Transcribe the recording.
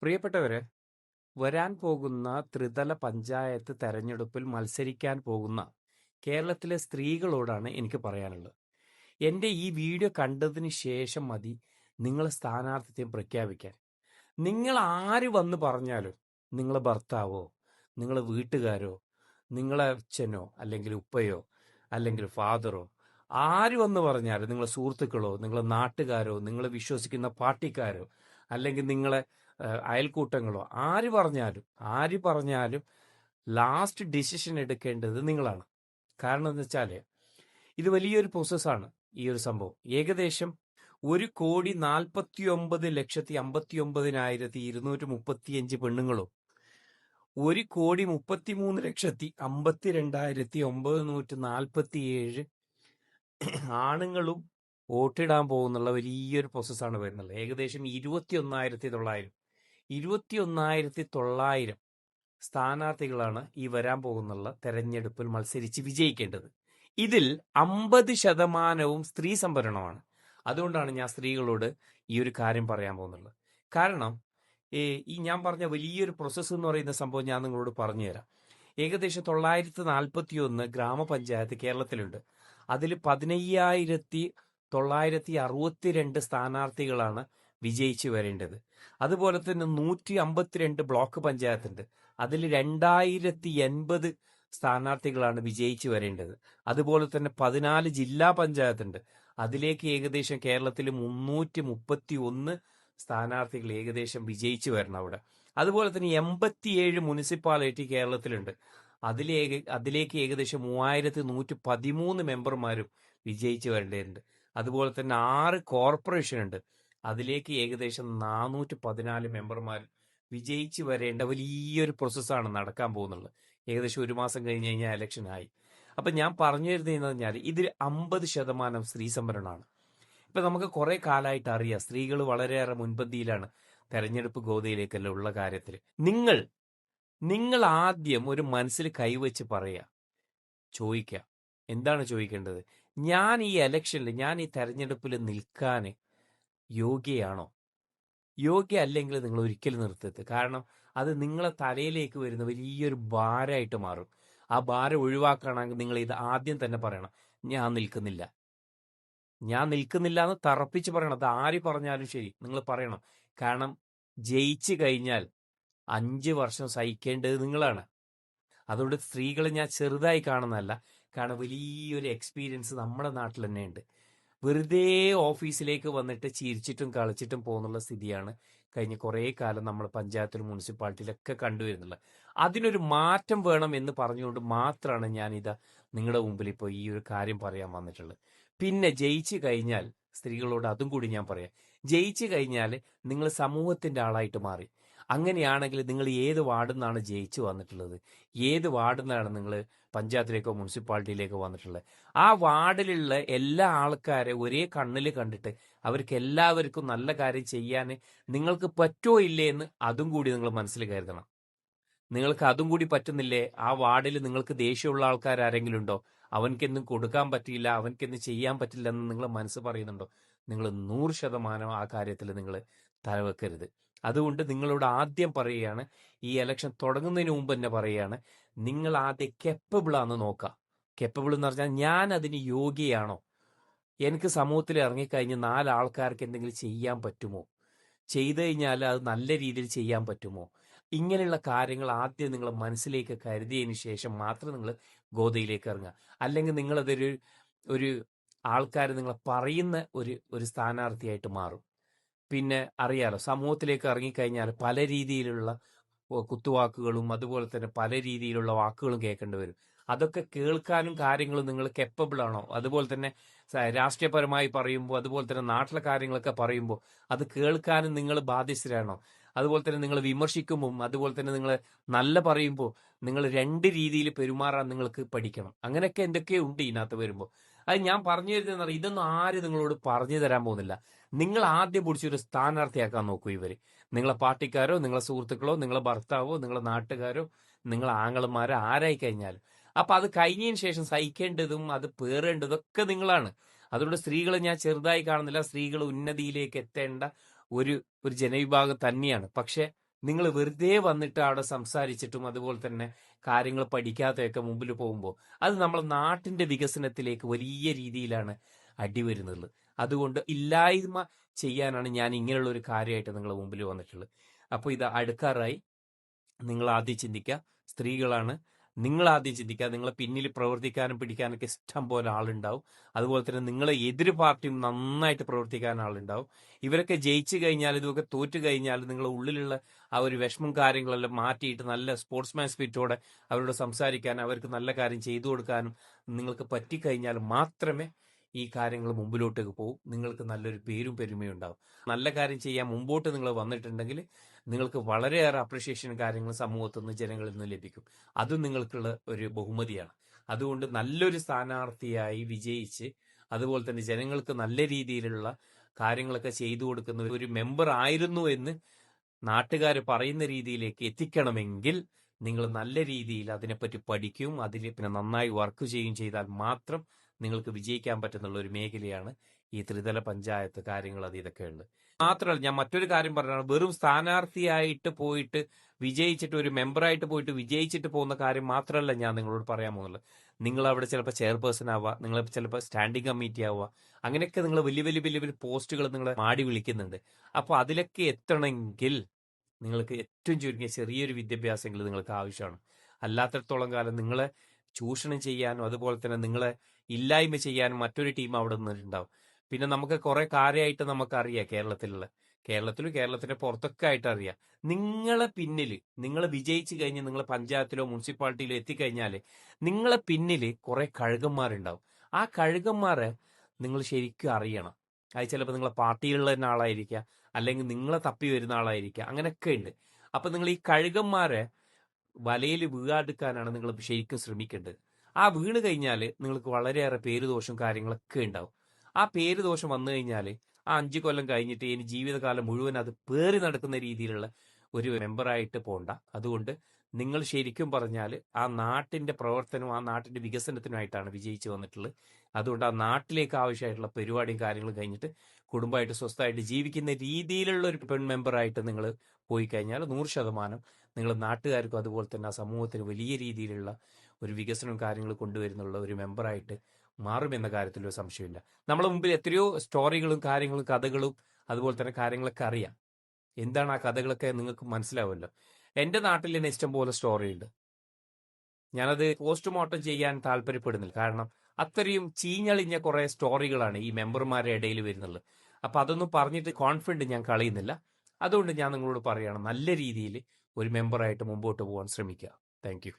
പ്രിയപ്പെട്ടവരെ, വരാൻ പോകുന്ന ത്രിതല പഞ്ചായത്ത് തെരഞ്ഞെടുപ്പിൽ മത്സരിക്കാൻ പോകുന്ന കേരളത്തിലെ സ്ത്രീകളോടാണ് എനിക്ക് പറയാനുള്ളത്. എൻ്റെ ഈ വീഡിയോ കണ്ടതിന് ശേഷം മതി നിങ്ങൾ സ്ഥാനാർത്ഥിത്വം പ്രഖ്യാപിക്കാൻ. നിങ്ങൾ ആര് വന്ന് പറഞ്ഞാലും, നിങ്ങളെ ഭർത്താവോ, നിങ്ങളെ വീട്ടുകാരോ, നിങ്ങളെ അച്ഛനോ അല്ലെങ്കിൽ ഉപ്പയോ അല്ലെങ്കിൽ ഫാദറോ, ആര് വന്ന് പറഞ്ഞാലും, നിങ്ങളെ സുഹൃത്തുക്കളോ, നിങ്ങളെ നാട്ടുകാരോ, നിങ്ങൾ വിശ്വസിക്കുന്ന പാർട്ടിക്കാരോ, അല്ലെങ്കിൽ നിങ്ങളെ അയൽക്കൂട്ടങ്ങളോ, ആര് പറഞ്ഞാലും ലാസ്റ്റ് ഡിസിഷൻ എടുക്കേണ്ടത് നിങ്ങളാണ്. കാരണം എന്ന് വെച്ചാൽ ഇത് വലിയൊരു പ്രോസസ്സാണ്. ഈ ഒരു സംഭവം ഏകദേശം 1,49,59,235 പെണ്ണുങ്ങളും 1,33,52,947 ആണുങ്ങളും വോട്ടിടാൻ പോകുന്നുള്ള വലിയൊരു പ്രോസസ്സാണ് വരുന്നത്. ഏകദേശം 21,900 സ്ഥാനാർത്ഥികളാണ് ഈ വരാൻ പോകുന്നുള്ള തെരഞ്ഞെടുപ്പിൽ മത്സരിച്ച് വിജയിക്കേണ്ടത്. ഇതിൽ 50% സ്ത്രീ സംവരണമാണ്. അതുകൊണ്ടാണ് ഞാൻ സ്ത്രീകളോട് ഈ ഒരു കാര്യം പറയാൻ പോകുന്നുള്ളത്. കാരണം ഈ ഞാൻ പറഞ്ഞ വലിയൊരു പ്രോസസ്സ് എന്ന് പറയുന്ന സംഭവം ഞാൻ നിങ്ങളോട് പറഞ്ഞുതരാം. ഏകദേശം 941 ഗ്രാമപഞ്ചായത്ത് കേരളത്തിലുണ്ട്. അതിൽ 15,962 സ്ഥാനാർത്ഥികളാണ് വിജയിച്ചു വരേണ്ടത്. അതുപോലെ തന്നെ 152 ബ്ലോക്ക് പഞ്ചായത്തുണ്ട്. അതിൽ 2,080 സ്ഥാനാർത്ഥികളാണ് വിജയിച്ചു വരേണ്ടത്. അതുപോലെ തന്നെ 14 ജില്ലാ പഞ്ചായത്തുണ്ട്. അതിലേക്ക് ഏകദേശം കേരളത്തിൽ 331 സ്ഥാനാർത്ഥികൾ ഏകദേശം വിജയിച്ചു വരണം അവിടെ. അതുപോലെ തന്നെ 87 മുനിസിപ്പാലിറ്റി കേരളത്തിലുണ്ട്. അതിലേക്ക് ഏകദേശം 3,113 മെമ്പർമാരും വിജയിച്ചു വരേണ്ടതുണ്ട്. അതുപോലെ തന്നെ 6 കോർപ്പറേഷൻ ഉണ്ട്. അതിലേക്ക് ഏകദേശം 414 മെമ്പർമാർ വിജയിച്ചു വരേണ്ട വലിയൊരു പ്രോസസ്സാണ് നടക്കാൻ പോകുന്നത്. ഏകദേശം 1 മാസം കഴിഞ്ഞ് കഴിഞ്ഞാൽ ഇലക്ഷനായി. അപ്പം ഞാൻ പറഞ്ഞു തരുന്നതെന്ന് പറഞ്ഞാൽ ഇതിൽ 50% സ്ത്രീ സംവരണമാണ്. ഇപ്പം നമുക്ക് കുറെ കാലമായിട്ട് അറിയാം, സ്ത്രീകൾ വളരെയേറെ മുൻപന്തിയിലാണ് തെരഞ്ഞെടുപ്പ് ഗോതയിലേക്കല്ല ഉള്ള കാര്യത്തിൽ. നിങ്ങൾ ആദ്യം ഒരു മനസ്സിൽ കൈവച്ച് പറയുക, ചോദിക്കുക. എന്താണ് ചോദിക്കേണ്ടത്? ഞാൻ ഈ ഇലക്ഷനിൽ, ഞാൻ ഈ തെരഞ്ഞെടുപ്പിൽ നിൽക്കാൻ യോഗ്യയാണോ? യോഗ്യ അല്ലെങ്കിൽ നിങ്ങൾ ഒരിക്കലും നിർത്തരുത്. കാരണം അത് നിങ്ങളെ തലയിലേക്ക് വരുന്ന വലിയൊരു ഭാരമായിട്ട് മാറും. ആ ഭാരം ഒഴിവാക്കണമെങ്കിൽ നിങ്ങൾ ഇത് ആദ്യം തന്നെ പറയണം, ഞാൻ നിൽക്കുന്നില്ല. ഞാൻ നിൽക്കുന്നില്ല എന്ന് തറപ്പിച്ച് പറയണം. അത് ആര് പറഞ്ഞാലും ശരി, നിങ്ങൾ പറയണം. കാരണം ജയിച്ചു കഴിഞ്ഞാൽ 5 വർഷം സഹിക്കേണ്ടത് നിങ്ങളാണ്. അതുകൊണ്ട് സ്ത്രീകളെ ഞാൻ ചെറുതായി കാണുന്നതല്ല, കാരണം വലിയൊരു എക്സ്പീരിയൻസ് നമ്മുടെ നാട്ടിൽ തന്നെ ഉണ്ട്. വെറുതെ ഓഫീസിലേക്ക് വന്നിട്ട് ചിരിച്ചിട്ടും കളിച്ചിട്ടും പോകുന്നുള്ള സ്ഥിതിയാണ് കഴിഞ്ഞ കുറേ കാലം നമ്മൾ പഞ്ചായത്തിലും മുനിസിപ്പാലിറ്റിയിലൊക്കെ കണ്ടുവരുന്നുള്ളത്. അതിനൊരു മാറ്റം വേണം എന്ന് പറഞ്ഞുകൊണ്ട് മാത്രമാണ് ഞാനിത് നിങ്ങളുടെ മുമ്പിൽ ഇപ്പോൾ ഈ ഒരു കാര്യം പറയാൻ വന്നിട്ടുള്ളത്. പിന്നെ ജയിച്ചു കഴിഞ്ഞാൽ സ്ത്രീകളോട് അതും കൂടി ഞാൻ പറയാം. ജയിച്ചു കഴിഞ്ഞാൽ നിങ്ങൾ സമൂഹത്തിന്റെ ആളായിട്ട് മാറി. അങ്ങനെയാണെങ്കിൽ നിങ്ങൾ ഏത് വാർഡിൽ നിന്നാണ് ജയിച്ചു വന്നിട്ടുള്ളത്, ഏത് വാർഡിൽ നിന്നാണ് നിങ്ങൾ പഞ്ചായത്തിലേക്കോ മുനിസിപ്പാലിറ്റിയിലേക്കോ വന്നിട്ടുള്ളത്, ആ വാർഡിലുള്ള എല്ലാ ആൾക്കാരെ ഒരേ കണ്ണിൽ കണ്ടിട്ട് അവർക്ക് എല്ലാവർക്കും നല്ല കാര്യം ചെയ്യാൻ നിങ്ങൾക്ക് പറ്റുമോ ഇല്ലേ എന്ന് അതും കൂടി നിങ്ങൾ മനസ്സിൽ കരുതണം. നിങ്ങൾക്ക് അതും കൂടി പറ്റുന്നില്ലേ? ആ വാർഡിൽ നിങ്ങൾക്ക് ദേഷ്യമുള്ള ആൾക്കാർ ആരെങ്കിലും ഉണ്ടോ? അവൻക്കെന്നും കൊടുക്കാൻ പറ്റിയില്ല, അവൻക്കെന്നും ചെയ്യാൻ പറ്റില്ല എന്ന് നിങ്ങൾ മനസ്സ് പറയുന്നുണ്ടോ? നിങ്ങൾ 100% ആ കാര്യത്തിൽ നിങ്ങൾ തലവെക്കരുത്. അതുകൊണ്ട് നിങ്ങളോട് ആദ്യം പറയുകയാണ്, ഈ ഇലക്ഷൻ തുടങ്ങുന്നതിന് മുമ്പ് തന്നെ പറയുകയാണ്, നിങ്ങൾ ആദ്യം കെപ്പബിൾ ആണെന്ന് നോക്കുക. കെപ്പബിൾ എന്ന് പറഞ്ഞാൽ ഞാൻ അതിന് യോഗ്യയാണോ? എനിക്ക് സമൂഹത്തിൽ ഇറങ്ങിക്കഴിഞ്ഞ് 4 ആൾക്കാർക്ക് എന്തെങ്കിലും ചെയ്യാൻ പറ്റുമോ? ചെയ്തു കഴിഞ്ഞാൽ അത് നല്ല രീതിയിൽ ചെയ്യാൻ പറ്റുമോ? ഇങ്ങനെയുള്ള കാര്യങ്ങൾ ആദ്യം നിങ്ങൾ മനസ്സിലേക്ക് കരുതിയതിന് ശേഷം മാത്രം നിങ്ങൾ ഗോതയിലേക്ക് ഇറങ്ങുക. അല്ലെങ്കിൽ നിങ്ങളതൊരു ഒരു ആൾക്കാർ നിങ്ങളെ പറയുന്ന ഒരു സ്ഥാനാർത്ഥിയായിട്ട് മാറും. പിന്നെ അറിയാലോ, സമൂഹത്തിലേക്ക് ഇറങ്ങിക്കഴിഞ്ഞാൽ പല രീതിയിലുള്ള കുത്തുവാക്കുകളും അതുപോലെ തന്നെ പല രീതിയിലുള്ള വാക്കുകളും കേൾക്കേണ്ടി വരും. അതൊക്കെ കേൾക്കാനും കാര്യങ്ങളും നിങ്ങൾ കെപ്പബിൾ ആണോ? അതുപോലെ തന്നെ രാഷ്ട്രീയപരമായി പറയുമ്പോൾ, അതുപോലെ തന്നെ നാട്ടിലെ കാര്യങ്ങളൊക്കെ പറയുമ്പോൾ അത് കേൾക്കാനും നിങ്ങൾ ബാധ്യസ്ഥരാണോ? അതുപോലെ തന്നെ നിങ്ങൾ വിമർശിക്കുമ്പോൾ, അതുപോലെ തന്നെ നിങ്ങൾ നല്ല പറയുമ്പോൾ നിങ്ങൾ 2 രീതിയിൽ പെരുമാറാൻ നിങ്ങൾക്ക് പഠിക്കണം. അങ്ങനെയൊക്കെ എന്തൊക്കെയോ ഉണ്ട് ഇതിനകത്ത് വരുമ്പോൾ. അത് ഞാൻ പറഞ്ഞു തരുന്നത് ഇതൊന്നും ആരും നിങ്ങളോട് പറഞ്ഞു തരാൻ പോകുന്നില്ല. നിങ്ങൾ ആദ്യം പിടിച്ചൊരു സ്ഥാനാർത്ഥിയാക്കാൻ നോക്കൂ. നിങ്ങളെ പാർട്ടിക്കാരോ, നിങ്ങളെ സുഹൃത്തുക്കളോ, നിങ്ങളെ ഭർത്താവോ, നിങ്ങളെ നാട്ടുകാരോ, നിങ്ങളെ ആങ്ങളമാരോ ആരായി കഴിഞ്ഞാലും. അപ്പൊ അത് കഴിഞ്ഞതിന് ശേഷം സഹിക്കേണ്ടതും അത് പേറേണ്ടതും ഒക്കെ നിങ്ങളാണ്. അതുകൊണ്ട് സ്ത്രീകളെ ഞാൻ ചെറുതായി കാണുന്നില്ല. സ്ത്രീകൾ ഉന്നതിയിലേക്ക് എത്തേണ്ട ഒരു ഒരു ജനവിഭാഗം തന്നെയാണ്. പക്ഷെ നിങ്ങൾ വെറുതെ വന്നിട്ട് അവിടെ സംസാരിച്ചിട്ടും അതുപോലെ തന്നെ കാര്യങ്ങൾ പഠിക്കാതെയൊക്കെ മുമ്പിൽ പോകുമ്പോൾ അത് നമ്മളെ നാട്ടിന്റെ വികസനത്തിലേക്ക് വലിയ രീതിയിലാണ് അടിവരുന്നത്. അതുകൊണ്ട് ഇല്ലായ്മ ചെയ്യാനാണ് ഞാൻ ഇങ്ങനെയുള്ള ഒരു കാര്യമായിട്ട് നിങ്ങളുടെ മുമ്പിൽ വന്നിട്ടുള്ളത്. അപ്പോൾ ഇത് അടുക്കാറായി. നിങ്ങൾ ആദ്യം ചിന്തിക്കുക, സ്ത്രീകളാണ്, നിങ്ങൾ ആദ്യം ചിന്തിക്കുക. നിങ്ങളെ പിന്നിൽ പ്രവർത്തിക്കാനും പിടിക്കാനൊക്കെ ഇഷ്ടം പോലെ ആളുണ്ടാവും. അതുപോലെ തന്നെ നിങ്ങളെ എതിര് പാർട്ടിയും നന്നായിട്ട് പ്രവർത്തിക്കാൻ ആളുണ്ടാവും. ഇവരൊക്കെ ജയിച്ചു കഴിഞ്ഞാൽ, ഇതൊക്കെ തോറ്റു കഴിഞ്ഞാൽ നിങ്ങളുടെ ഉള്ളിലുള്ള ആ ഒരു വിഷമം കാര്യങ്ങളെല്ലാം മാറ്റിയിട്ട് നല്ല സ്പോർട്സ്മാൻ സ്പിരിറ്റോടെ അവരോട് സംസാരിക്കാനും അവർക്ക് നല്ല കാര്യം ചെയ്തു കൊടുക്കാനും നിങ്ങൾക്ക് പറ്റിക്കഴിഞ്ഞാൽ മാത്രമേ ഈ കാര്യങ്ങൾ മുമ്പിലോട്ടേക്ക് പോകും. നിങ്ങൾക്ക് നല്ലൊരു പേരും പെരുമയും ഉണ്ടാവും. നല്ല കാര്യം ചെയ്യാൻ മുമ്പോട്ട് നിങ്ങൾ വന്നിട്ടുണ്ടെങ്കിൽ നിങ്ങൾക്ക് വളരെയേറെ അപ്രിഷിയേഷൻ കാര്യങ്ങൾ സമൂഹത്തിൽ നിന്ന് ജനങ്ങളിൽ നിന്ന് ലഭിക്കും. അതും നിങ്ങൾക്കുള്ള ഒരു ബഹുമതിയാണ്. അതുകൊണ്ട് നല്ലൊരു സ്ഥാനാർത്ഥിയായി വിജയിച്ച് അതുപോലെ തന്നെ ജനങ്ങൾക്ക് നല്ല രീതിയിലുള്ള കാര്യങ്ങളൊക്കെ ചെയ്തു കൊടുക്കുന്ന ഒരു മെമ്പർ ആയിരുന്നു എന്ന് നാട്ടുകാർ പറയുന്ന രീതിയിലേക്ക് എത്തിക്കണമെങ്കിൽ നിങ്ങൾ നല്ല രീതിയിൽ അതിനെപ്പറ്റി പഠിക്കുകയും അതിൽ പിന്നെ നന്നായി വർക്ക് ചെയ്യുകയും ചെയ്താൽ മാത്രം നിങ്ങൾക്ക് വിജയിക്കാൻ പറ്റുന്നുള്ള ഒരു മേഖലയാണ് ഈ ത്രിതല പഞ്ചായത്ത് കാര്യങ്ങൾ അത് ഇതൊക്കെ ഉണ്ട്. മാത്രമല്ല ഞാൻ മറ്റൊരു കാര്യം പറഞ്ഞാണ്, വെറും സ്ഥാനാർത്ഥിയായിട്ട് പോയിട്ട് വിജയിച്ചിട്ട് ഒരു മെമ്പറായിട്ട് പോയിട്ട് വിജയിച്ചിട്ട് പോകുന്ന കാര്യം മാത്രമല്ല ഞാൻ നിങ്ങളോട് പറയാൻ പോകുന്നുള്ളത്. നിങ്ങൾ അവിടെ ചിലപ്പോൾ ചെയർപേഴ്സൺ ആവുക, നിങ്ങൾ ചിലപ്പോൾ സ്റ്റാൻഡിംഗ് കമ്മിറ്റി ആവുക, അങ്ങനെയൊക്കെ നിങ്ങൾ വലിയ വലിയ വലിയ വലിയ പോസ്റ്റുകൾ നിങ്ങളെ മാടി വിളിക്കുന്നുണ്ട്. അപ്പോൾ അതിലൊക്കെ എത്തണമെങ്കിൽ നിങ്ങൾക്ക് ഏറ്റവും ചുരുങ്ങിയ ചെറിയൊരു വിദ്യാഭ്യാസമെങ്കിലും നിങ്ങൾക്ക് ആവശ്യമാണ്. അല്ലാത്തിടത്തോളം കാലം നിങ്ങളെ ചൂഷണം ചെയ്യാനും അതുപോലെ തന്നെ നിങ്ങളെ ഇല്ലായ്മ ചെയ്യാനും മറ്റൊരു ടീം അവിടെ നിന്നിട്ടുണ്ടാവും. പിന്നെ നമുക്ക് കുറെ കാര്യമായിട്ട് നമുക്കറിയാം കേരളത്തിലും കേരളത്തിന്റെ പുറത്തൊക്കെ ആയിട്ട് അറിയാം. നിങ്ങളെ പിന്നിൽ നിങ്ങൾ വിജയിച്ചു കഴിഞ്ഞ് നിങ്ങൾ പഞ്ചായത്തിലോ മുനിസിപ്പാലിറ്റിയിലോ എത്തിക്കഴിഞ്ഞാൽ നിങ്ങളെ പിന്നിൽ കുറെ കഴുകന്മാരുണ്ടാവും. ആ കഴുകന്മാരെ നിങ്ങൾ ശരിക്കും അറിയണം. അത് ചിലപ്പോൾ നിങ്ങളെ പാർട്ടിയിലുള്ള തന്നെ ആളായിരിക്കാം, അല്ലെങ്കിൽ നിങ്ങളെ തപ്പി വരുന്ന ആളായിരിക്കാം, അങ്ങനെയൊക്കെ ഉണ്ട്. അപ്പൊ നിങ്ങൾ ഈ കഴുകന്മാരെ വലയിൽ വീഴാതിരിക്കാനാണ് നിങ്ങൾ ശരിക്കും ശ്രമിക്കേണ്ടത്. ആ വീണ് കഴിഞ്ഞാൽ നിങ്ങൾക്ക് വളരെയേറെ പേരുദോഷം കാര്യങ്ങളൊക്കെ ഉണ്ടാവും. ആ പേരുദോഷം വന്നു കഴിഞ്ഞാൽ ആ 5 കൊല്ലം കഴിഞ്ഞിട്ട് ഇനി ജീവിതകാലം മുഴുവൻ അത് പേറി നടക്കുന്ന രീതിയിലുള്ള ഒരു മെമ്പറായിട്ട് പോണ്ട. അതുകൊണ്ട് നിങ്ങൾ ശരിക്കും പറഞ്ഞാൽ ആ നാട്ടിന്റെ പ്രവർത്തനവും ആ നാട്ടിന്റെ വികസനത്തിനുമായിട്ടാണ് വിജയിച്ചു വന്നിട്ടുള്ളത്. അതുകൊണ്ട് ആ നാട്ടിലേക്ക് ആവശ്യമായിട്ടുള്ള പരിപാടിയും കാര്യങ്ങളും കഴിഞ്ഞിട്ട് കുടുംബമായിട്ട് സ്വസ്ഥമായിട്ട് ജീവിക്കുന്ന രീതിയിലുള്ള ഒരു പെൺ മെമ്പറായിട്ട് നിങ്ങൾ പോയി കഴിഞ്ഞാൽ 100% നിങ്ങൾ നാട്ടുകാർക്കും അതുപോലെ തന്നെ ആ സമൂഹത്തിന് വലിയ രീതിയിലുള്ള ഒരു വികസനവും കാര്യങ്ങൾ കൊണ്ടുവരുന്നുള്ള ഒരു മെമ്പറായിട്ട് മാറുമെന്ന കാര്യത്തിൽ ഒരു സംശയമില്ല. നമ്മളെ മുമ്പിൽ എത്രയോ സ്റ്റോറികളും കാര്യങ്ങളും കഥകളും അതുപോലെ തന്നെ കാര്യങ്ങളൊക്കെ അറിയാം. എന്താണ് ആ കഥകളൊക്കെ നിങ്ങൾക്ക് മനസ്സിലാവുമല്ലോ. എൻ്റെ നാട്ടിൽ തന്നെ ഇഷ്ടംപോലെ സ്റ്റോറി ഉണ്ട്. ഞാനത് പോസ്റ്റ്മോർട്ടം ചെയ്യാൻ താല്പര്യപ്പെടുന്നില്ല. കാരണം അത്രയും ചീഞ്ഞളിഞ്ഞ കുറെ സ്റ്റോറികളാണ് ഈ മെമ്പർമാരുടെ ഇടയിൽ വരുന്നുള്ളത്. അപ്പൊ അതൊന്നും പറഞ്ഞിട്ട് കോൺഫിഡന്റ് ഞാൻ കളയുന്നില്ല. അതുകൊണ്ട് ഞാൻ നിങ്ങളോട് പറയുകയാണ്, നല്ല രീതിയിൽ ഒരു മെമ്പറായിട്ട് മുമ്പോട്ട് പോകാൻ ശ്രമിക്കുക. Thank you.